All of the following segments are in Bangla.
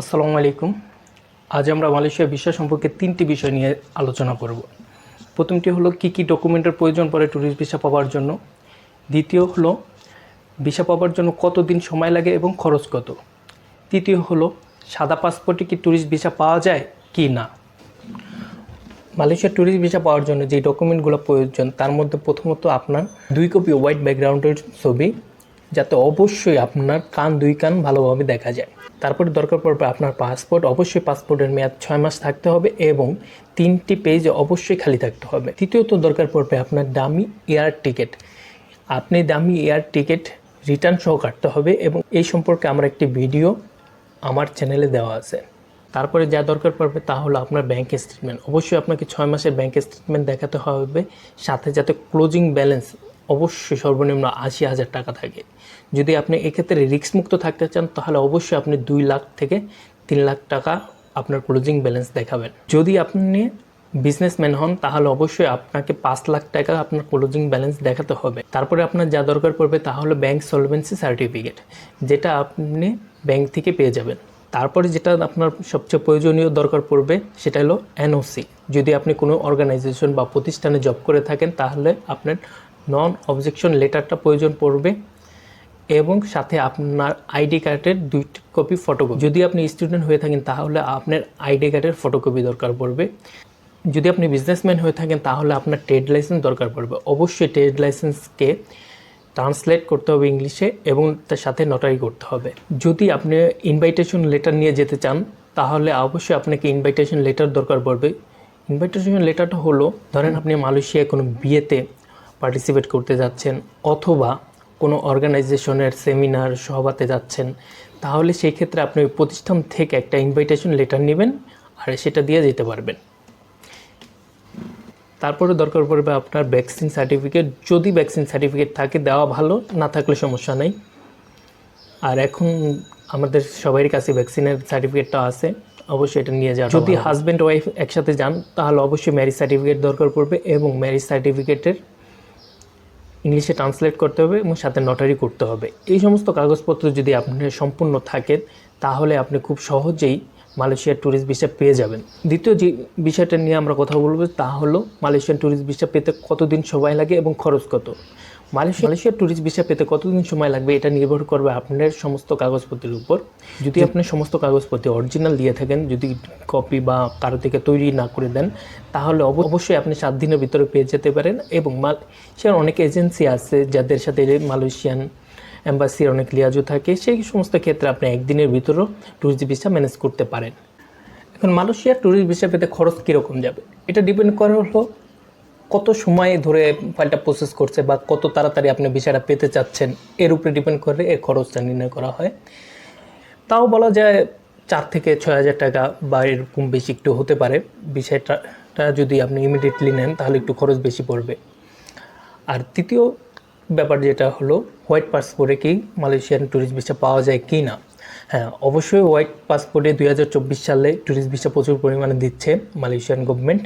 আসসালামু আলাইকুম। আজ আমরা মালয়েশিয়া ভিসা সম্পর্কে 3টি বিষয় নিয়ে আলোচনা করব। প্রথমটি হলো কী ডকুমেন্টের প্রয়োজন পড়ে ট্যুরিস্ট ভিসা পাওয়ার জন্য। দ্বিতীয় হলো ভিসা পাওয়ার জন্য কতদিন সময় লাগে এবং খরচ কত। তৃতীয় হলো সাদা পাসপোর্টে কি ট্যুরিস্ট ভিসা পাওয়া যায় কি না। মালয়েশিয়ার ট্যুরিস্ট ভিসা পাওয়ার জন্য যে ডকুমেন্টগুলো প্রয়োজন তার মধ্যে প্রথমত আপনার 2 কপি হোয়াইট ব্যাকগ্রাউন্ডের ছবি, যাতে অবশ্যই আপনার দুই কান ভালোভাবে দেখা যায়। তারপরে দরকার পড়বে আপনার পাসপোর্ট, অবশ্যই পাসপোর্টের মেয়াদ 6 মাস থাকতে হবে এবং 3টি পেজ অবশ্যই খালি থাকতে হবে। তৃতীয়ত দরকার পড়বে আপনার দামি এয়ার টিকিট। আপনি দামি এয়ার টিকিট রিটার্ন সহ কাটতে হবে এবং এই সম্পর্কে আমার একটি ভিডিও আমার চ্যানেলে দেওয়া আছে। তারপরে যা দরকার পড়বে তা হলো আপনার ব্যাঙ্ক স্টেটমেন্ট। অবশ্যই আপনাকে 6 মাসের ব্যাঙ্ক স্টেটমেন্ট দেখাতে হবে, সাথে যাতে ক্লোজিং ব্যালেন্স অবশ্যই সর্বনিম্ন 80,000 টাকা থাকে। যদি আপনি এক্ষেত্রে রিস্কমুক্ত থাকতে চান তাহলে অবশ্যই আপনি 2 লাখ থেকে 3 লাখ টাকা আপনার ক্লোজিং ব্যালেন্স দেখাবেন। যদি আপনি বিজনেসম্যান হন তাহলে অবশ্যই আপনাকে 5 লাখ টাকা আপনার ক্লোজিং ব্যালেন্স দেখাতে হবে। তারপরে আপনার যা দরকার পড়বে তা হলো ব্যাঙ্ক সলভেন্সি সার্টিফিকেট, যেটা আপনি ব্যাঙ্ক থেকে পেয়ে যাবেন। তারপরে যেটা আপনার সবচেয়ে প্রয়োজনীয় দরকার পড়বে সেটা হলো এনওসি। যদি আপনি কোনো অর্গানাইজেশন বা প্রতিষ্ঠানে জব করে থাকেন তাহলে আপনার নন অবজেকশন লেটারটা প্রয়োজন পড়বে এবং সাথে আপনার আইডি কার্ডের 2 কপি ফটোকপি। যদি আপনি স্টুডেন্ট হয়ে থাকেন তাহলে আপনার আইডি কার্ডের ফটোকপি দরকার পড়বে। যদি আপনি বিজনেসম্যান হয়ে থাকেন তাহলে আপনার ট্রেড লাইসেন্স দরকার পড়বে। অবশ্যই ট্রেড লাইসেন্সকে ট্রান্সলেট করতে হবে ইংলিশে এবং তার সাথে নোটারি করতে হবে। যদি আপনি ইনভাইটেশন লেটার নিয়ে যেতে চান তাহলে অবশ্যই আপনাকে ইনভাইটেশন লেটার দরকার পড়বে। ইনভাইটেশন লেটারটা হলো, ধরেন আপনি মালয়েশিয়ায় কোনো বিয়েতে পার্টিসিপেট করতে যাচ্ছেন অথবা কোনো অর্গানাইজেশনের সেমিনার সভাতে যাচ্ছেন, তাহলে সেই ক্ষেত্রে আপনি ওই প্রতিষ্ঠান থেকে একটা ইনভাইটেশন লেটার নেবেন আর সেটা দিয়ে যেতে পারবেন। তারপরে দরকার পড়বে আপনার ভ্যাকসিন সার্টিফিকেট। যদি ভ্যাকসিন সার্টিফিকেট থাকে দেওয়া ভালো, না থাকলে সমস্যা নেই। আর এখন আমাদের সবারই কাছে ভ্যাকসিনের সার্টিফিকেটটা আছে, অবশ্যই এটা নিয়ে যাওয়া। যদি হাজব্যান্ড ওয়াইফ একসাথে যান তাহলে অবশ্যই ম্যারেজ সার্টিফিকেট দরকার পড়বে এবং ম্যারেজ সার্টিফিকেটের ইংলিশে ট্রান্সলেট করতে হবে এবং সাথে নোটারি করতে হবে। এই সমস্ত কাগজপত্র যদি আপনার সম্পূর্ণ থাকেন তাহলে আপনি খুব সহজেই মালয়েশিয়ার ট্যুরিস্ট ভিসা পেয়ে যাবেন। দ্বিতীয় যে বিষয়টা নিয়ে আমরা কথা বলবো তা হলো মালয়েশিয়ান ট্যুরিস্ট ভিসা পেতে কতদিন সময় লাগে এবং খরচ কত। মালয়েশিয়ার ট্যুরিস্ট ভিসা পেতে কতদিন সময় লাগবে এটা নির্ভর করবে আপনার সমস্ত কাগজপত্রের উপর। যদি আপনি সমস্ত কাগজপত্র অরিজিনাল দিয়ে থাকেন, যদি কপি বা কারো থেকে তৈরি না করে দেন তাহলে অবশ্যই আপনি 7 দিনের ভিতরে পেয়ে যেতে পারেন। এবং মালয়েশিয়ার অনেক এজেন্সি আছে যাদের সাথে মালয়েশিয়ান এম্বাসির অনেক লিয়াজও থাকে, সেই সমস্ত ক্ষেত্রে আপনি 1 দিনের ভিতরেও ট্যুরিস্ট ভিসা ম্যানেজ করতে পারেন। এখন মালয়েশিয়ার ট্যুরিস্ট ভিসা পেতে খরচ কীরকম যাবে এটা ডিপেন্ড করে হলো কত সময় ধরে ফাইলটা প্রসেস করছে বা কত তাড়াতাড়ি আপনি ভিসাটা পেতে চাচ্ছেন, এর উপরে ডিপেন্ড করে এর খরচটা নির্ণয় করা হয়। তাও বলা যায় 4 থেকে 6,000 টাকা বা এরকম বেশি একটু হতে পারে। ভিসাটা যদি আপনি ইমিডিয়েটলি নেন তাহলে একটু খরচ বেশি পড়বে। আর তৃতীয় ব্যাপার যেটা হলো হোয়াইট পাসপোর্টে কি মালয়েশিয়ান ট্যুরিস্ট ভিসা পাওয়া যায় কি না। হ্যাঁ, অবশ্যই হোয়াইট পাসপোর্টে 2024 সালে ট্যুরিস্ট ভিসা প্রচুর পরিমাণে দিচ্ছে মালয়েশিয়ান গভর্নমেন্ট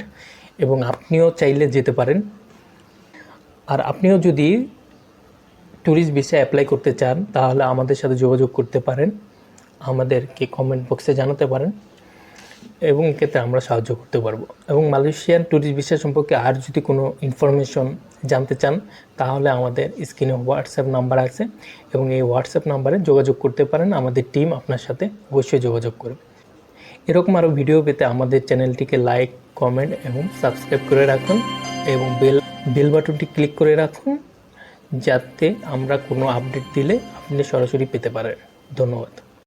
এবং আপনিও চাইলে যেতে পারেন। আর আপনিও যদি ট্যুরিস্ট ভিসা অ্যাপ্লাই করতে চান তাহলে আমাদের সাথে যোগাযোগ করতে পারেন, আমাদেরকে কমেন্ট বক্সে জানাতে পারেন এবং এক্ষেত্রে আমরা সাহায্য করতে পারবো। এবং মালয়েশিয়ান ট্যুরিস্ট ভিসা সম্পর্কে আর যদি কোনো ইনফরমেশন জানতে চান তাহলে আমাদের স্ক্রিনে হোয়াটসঅ্যাপ নাম্বার আছে এবং এই হোয়াটসঅ্যাপ নাম্বারে যোগাযোগ করতে পারেন। আমাদের টিম আপনার সাথে অবশ্যই যোগাযোগ করবে। এরকম আরও ভিডিও পেতে আমাদের চ্যানেলটিকে লাইক, কমেন্ট এবং সাবস্ক্রাইব করে রাখুন এবং বেল বাটনটি ক্লিক করে রাখুন যাতে আমরা কোনো আপডেট দিলে আপনি সরাসরি পেতে পারেন। ধন্যবাদ।